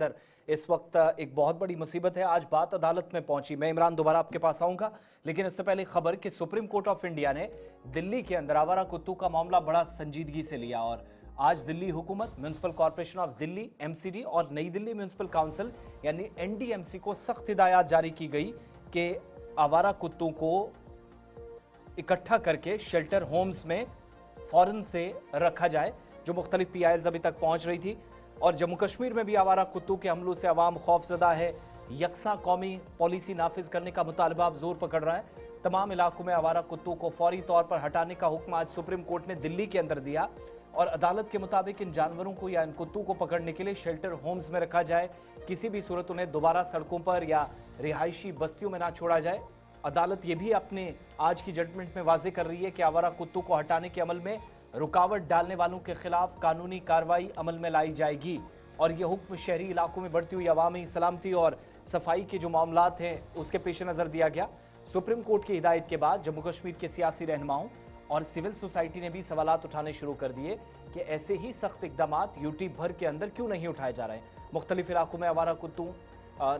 अंदर इस वक्त एक बहुत बड़ी मुसीबत है। आज बात अदालत में पहुंची। मैं इमरान दोबारा आपके पास आऊंगा, लेकिन इससे पहले खबर कि सुप्रीम कोर्ट ऑफ इंडिया ने दिल्ली के अंदर आवारा कुत्तों का मामला बड़ा संजीदगी से लिया और आज दिल्ली हुकूमत, municipal corporation of Delhi MCD और नई दिल्ली म्युनिसिपल काउंसिल यानी एनडीएमसी को सख्त हिदायत जारी की गई कि आवारा कुत्तों को इकट्ठा करके शेल्टर होम्स में फौरन से रखा जाए, जो मुख्तलिफ पीआईएल्स अभी तक पहुंच रही थी। और जम्मू कश्मीर में भी आवारा कुत्तों के हमलों से अवाम खौफजदा है। यकसा कौमी पॉलिसी नाफिज करने का मुतालबा अब जोर पकड़ रहा है। तमाम इलाकों में आवारा कुत्तों को फौरी तौर पर हटाने का हुक्म आज सुप्रीम कोर्ट ने दिल्ली के अंदर दिया और अदालत के मुताबिक इन जानवरों को या इन कुत्तों को पकड़ने के लिए शेल्टर होम्स में रखा जाए। किसी भी सूरत उन्हें दोबारा सड़कों पर या रिहायशी बस्तियों में ना छोड़ा जाए। अदालत ये भी अपने आज की जजमेंट में वाजे कर रही है कि आवारा कुत्तों को हटाने के अमल में रुकावट डालने वालों के खिलाफ कानूनी कार्रवाई अमल में लाई जाएगी। और यह हुक्म शहरी इलाकों में बढ़ती हुई अवामी सलामती और सफाई के जो मामलात हैं उसके पेश नजर दिया गया। सुप्रीम कोर्ट की हिदायत के बाद जम्मू कश्मीर के सियासी रहनुमाओं और सिविल सोसाइटी ने भी सवालात उठाने शुरू कर दिए कि ऐसे ही सख्त इकदाम यूटी भर के अंदर क्यों नहीं उठाए जा रहे हैं। मुख्तलिफ इलाकों में आवारा कुत्तों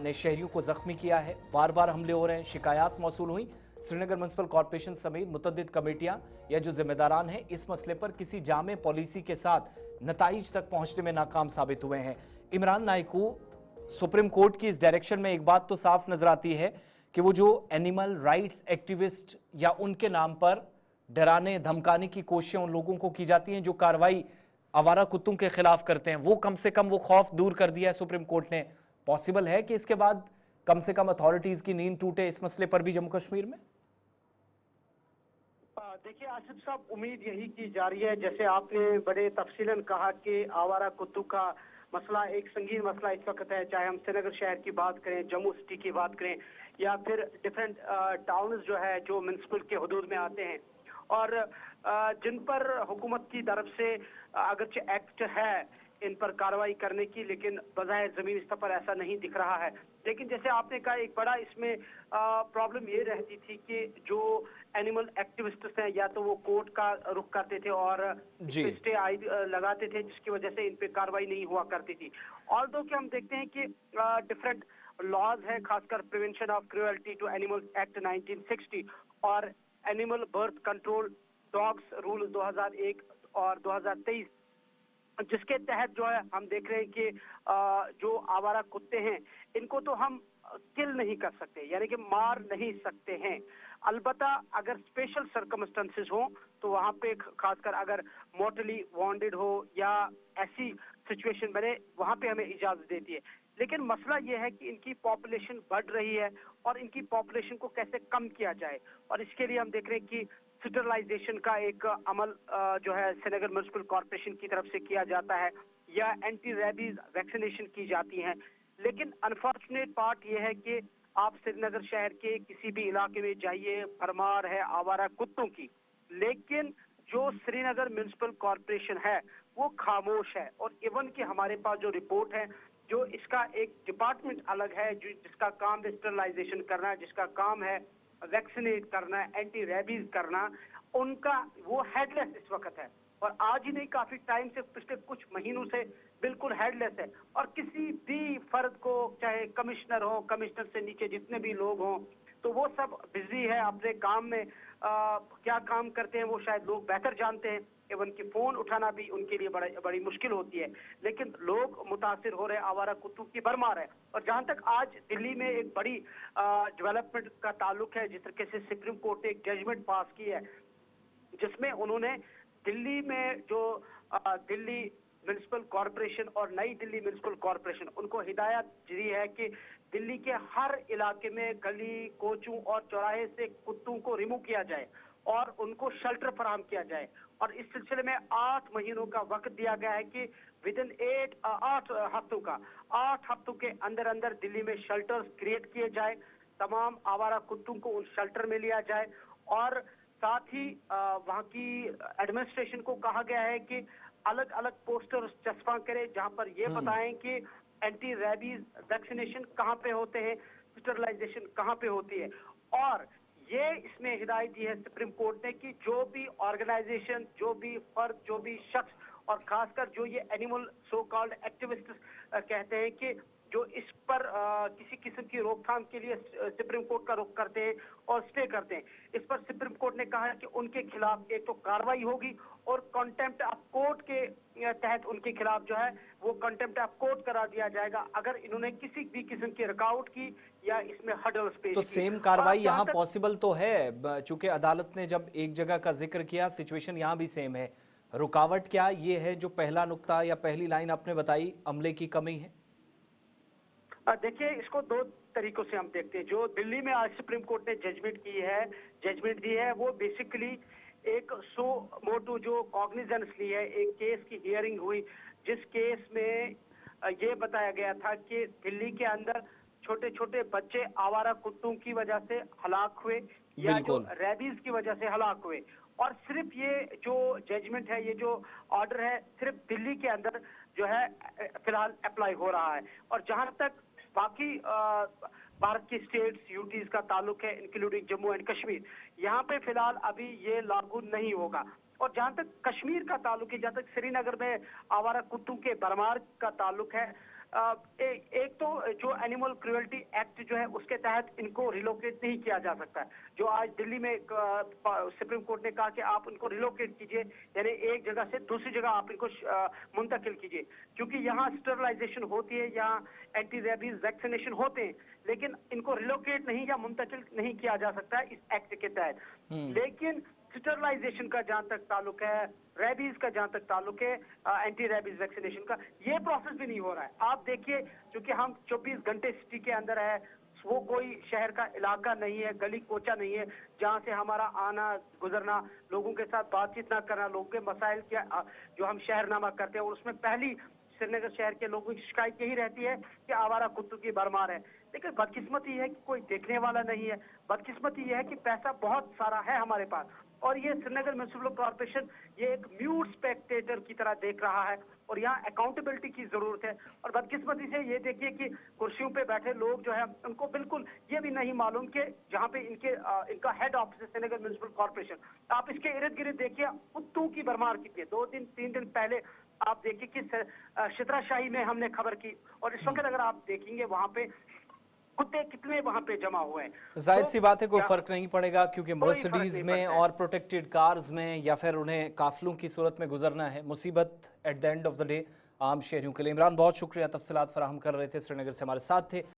ने शहरियों को जख्मी किया है, बार बार हमले हो रहे हैं, शिकायत मौसूल हुई। श्रीनगर म्युनिसिपल कॉर्पोरेशन समेत मुतअद्दिद कमेटियां या जो जिम्मेदारान हैं इस मसले पर किसी जामे पॉलिसी के साथ नताइज तक पहुंचने में नाकाम साबित हुए हैं। इमरान नाइकू, सुप्रीम कोर्ट की इस डायरेक्शन में एक बात तो साफ नजर आती है कि वो जो एनिमल राइट्स एक्टिविस्ट या उनके नाम पर डराने धमकाने की कोशिशें उन लोगों को की जाती हैं जो कार्रवाई आवारा कुत्तों के खिलाफ करते हैं, वो कम से कम वो खौफ दूर कर दिया है सुप्रीम कोर्ट ने। पॉसिबल है कि इसके बाद कम से कम अथॉरिटीज की नींद टूटे इस मसले पर भी जम्मू कश्मीर में? देखिए आसिफ साहब, उम्मीद यही की जा रही है, जैसे आपने बड़े तफसीलन कहा कि आवारा कुत्तों का मसला एक संगीन मसला इस वक्त है। चाहे हम श्रीनगर शहर की बात करें, जम्मू सिटी की बात करें या फिर डिफरेंट टाउन्स जो है जो म्युनिसिपल के हदूद में आते हैं और जिन पर हुकूमत की तरफ से अगरचे एक्ट है इन पर कार्रवाई करने की, लेकिन बजाय जमीनी स्तर पर ऐसा नहीं दिख रहा है। लेकिन जैसे आपने कहा, एक बड़ा इसमें प्रॉब्लम ये रहती थी कि जो एनिमल एक्टिविस्ट्स हैं या तो वो कोर्ट का रुख करते थे और स्टे लगाते थे, जिसकी वजह से इन पे कार्रवाई नहीं हुआ करती थी। ऑल्दो कि हम देखते हैं कि डिफरेंट लॉज है, खासकर prevention of cruelty to animal act 1960 और animal birth control dogs rule 2001 और 2023, जिसके तहत जो है हम देख रहे हैं कि जो आवारा कुत्ते हैं इनको तो हम किल नहीं कर सकते, यानी कि मार नहीं सकते हैं। अलबत्ता अगर स्पेशल सर्कमस्टेंसेस हो तो वहां पे खासकर अगर मोर्टली वॉन्डेड हो या ऐसी सिचुएशन बने, वहां पे हमें इजाजत देती है। लेकिन मसला यह है कि इनकी पॉपुलेशन बढ़ रही है और इनकी पॉपुलेशन को कैसे कम किया जाए, और इसके लिए हम देख रहे हैं कि स्टरलाइजेशन का एक अमल जो है श्रीनगर म्युनिसिपल कॉर्पोरेशन की तरफ से किया जाता है या एंटी रेबीज वैक्सीनेशन की जाती है। लेकिन अनफॉर्चुनेट पार्ट यह है कि आप श्रीनगर शहर के किसी भी इलाके में जाइए, भरमार है आवारा कुत्तों की, लेकिन जो श्रीनगर म्युनिसिपल कॉर्पोरेशन है वो खामोश है। और इवन कि हमारे पास जो रिपोर्ट है, जो इसका एक डिपार्टमेंट अलग है जिसका काम स्टरलाइजेशन करना है, जिसका काम है वैक्सीनेट करना, एंटी रेबीज करना, उनका वो हेडलेस इस वक्त है। और आज ही नहीं, काफी टाइम से, पिछले कुछ महीनों से बिल्कुल हेडलेस है। और किसी भी फर्द को, चाहे कमिश्नर हो, कमिश्नर से नीचे जितने भी लोग हों, तो वो सब बिजी है अपने काम में। क्या काम करते हैं वो शायद लोग बेहतर जानते हैं। इवन की फोन उठाना भी उनके लिए बड़ी मुश्किल होती है। लेकिन लोग मुतासिर हो रहे, आवारा कुत्तों की भरमार है। और जहां तक आज दिल्ली में एक बड़ी डेवलपमेंट का ताल्लुक है, जिस तरीके से सुप्रीम कोर्ट ने एक जजमेंट पास की है जिसमें उन्होंने दिल्ली में जो दिल्ली म्युनिसिपल कॉर्पोरेशन और नई दिल्ली म्युनिसिपल कॉर्पोरेशन, उनको हिदायत दी है कि दिल्ली के हर इलाके में गली, कोचों और चौराहे से कुत्तों को रिमूव किया जाए और उनको शेल्टर फराहम किया जाए। और इस सिलसिले में 8 महीनों का वक्त दिया गया है कि विदिन 8 हफ्तों के अंदर अंदर दिल्ली में शेल्टर्स क्रिएट किए जाए, तमाम आवारा कुत्तों को उस शेल्टर में लिया जाए। और साथ ही वहां की एडमिनिस्ट्रेशन को कहा गया है कि अलग अलग पोस्टर चस्पा करें जहां पर ये बताएं कि एंटी रेबीज वैक्सीनेशन कहां पे होते हैं, स्टरलाइजेशन कहां पे होती है। और ये इसमें हिदायत दी है सुप्रीम कोर्ट ने कि जो भी ऑर्गेनाइजेशन, जो भी फर्द, जो भी शख्स और खासकर जो ये एनिमल सो कॉल्ड एक्टिविस्ट कहते हैं कि जो इस पर किसी किस्म की रोकथाम के लिए सुप्रीम कोर्ट का रुख करते हैं और स्टे करते हैं। इस पर सुप्रीम कोर्ट ने कहा है कि उनके खिलाफ एक तो कार्रवाई होगी और कंटेम्प्ट ऑफ कोर्ट के तहत उनके खिलाफ जो है वो कंटेम्प्ट ऑफ कोर्ट करा दिया जाएगा अगर इन्होंने किसी भी किस्म की रुकावट की या इसमें हर्डल्स पेश तो की। सेम कार्रवाई यहाँ पॉसिबल तो है, चूंकि अदालत ने जब एक जगह का जिक्र किया, सिचुएशन यहाँ भी सेम है। रुकावट क्या ये है जो पहला नुक्ता या पहली लाइन आपने बताई, अमले की कमी है? देखिए, इसको दो तरीकों से हम देखते हैं। जो दिल्ली में आज सुप्रीम कोर्ट ने जजमेंट दी है, वो बेसिकली एक सो मोटो जो कॉग्निजेंस ली है, एक केस की हियरिंग हुई जिस केस में ये बताया गया था कि दिल्ली के अंदर छोटे छोटे बच्चे आवारा कुत्तों की वजह से हलाक हुए या जो रेबीज की वजह से हलाक हुए। और सिर्फ ये जो जजमेंट है, ये जो ऑर्डर है, सिर्फ दिल्ली के अंदर जो है फिलहाल अप्लाई हो रहा है। और जहां तक बाकी भारत की स्टेट्स यूटीज का ताल्लुक है, इंक्लूडिंग जम्मू एंड कश्मीर, यहाँ पे फिलहाल अभी ये लागू नहीं होगा। और जहां तक कश्मीर का ताल्लुक है, जहां तक श्रीनगर में आवारा कुत्तों के भरमार का ताल्लुक है, एक तो जो एनिमल क्रुएल्टी एक्ट जो है उसके तहत इनको रिलोकेट नहीं किया जा सकता। जो आज दिल्ली में सुप्रीम कोर्ट ने कहा कि आप इनको रिलोकेट कीजिए, यानी एक जगह से दूसरी जगह आप इनको मुंतकिल कीजिए, क्योंकि यहाँ स्टरलाइजेशन होती है, यहाँ एंटी रेबीज वैक्सीनेशन होते हैं, लेकिन इनको रिलोकेट नहीं या मुंतकिल नहीं किया जा सकता है इस एक्ट के तहत। लेकिन स्टरलाइजेशन का जहां तक ताल्लुक है, रेबीज का जहां तक ताल्लुक है, एंटी रेबीज वैक्सीनेशन का, ये प्रोसेस भी नहीं हो रहा है। आप देखिए, क्योंकि हम 24 घंटे सिटी के अंदर है, वो कोई शहर का इलाका नहीं है, गली कोचा नहीं है जहां से हमारा आना गुजरना, लोगों के साथ बातचीत ना करना, लोगों के मसाइल के जो हम शहरनामा करते हैं, और उसमें पहली श्रीनगर शहर के लोगों की शिकायत यही रहती है कि आवारा कुत्तों की भरमार है। लेकिन बदकिस्मती है कि कोई देखने वाला नहीं है। बदकिस्मती यह है कि पैसा बहुत सारा है हमारे पास, और ये श्रीनगर म्युनिसिपल कॉर्पोरेशन ये एक म्यूट स्पेक्टेटर की तरह देख रहा है, और यहाँ अकाउंटेबिलिटी की जरूरत है। और बदकिस्मती से ये देखिए कि कुर्सियों पे बैठे लोग जो है उनको बिल्कुल ये भी नहीं मालूम कि जहाँ पे इनका हेड ऑफिस है श्रीनगर म्युनिसिपल कॉर्पोरेशन, आप इसके इर्द गिर्द देखिए कुत्तों की भरमार कितनी है। 2-3 दिन पहले आप देखिए कि शितराशाही में हमने खबर की, और इस वक्त अगर आप देखेंगे वहां पे कुत्ते कितने वहां पे जमा हुए हैं। जाहिर सी बात है कोई फर्क नहीं पड़ेगा, क्योंकि मर्सिडीज में और प्रोटेक्टेड कार्स में या फिर उन्हें काफिलों की सूरत में गुजरना है। मुसीबत at the end of the day आम शहरियों के लिए। इमरान, बहुत शुक्रिया, तफसीलात फराहम कर रहे थे, श्रीनगर से हमारे साथ थे।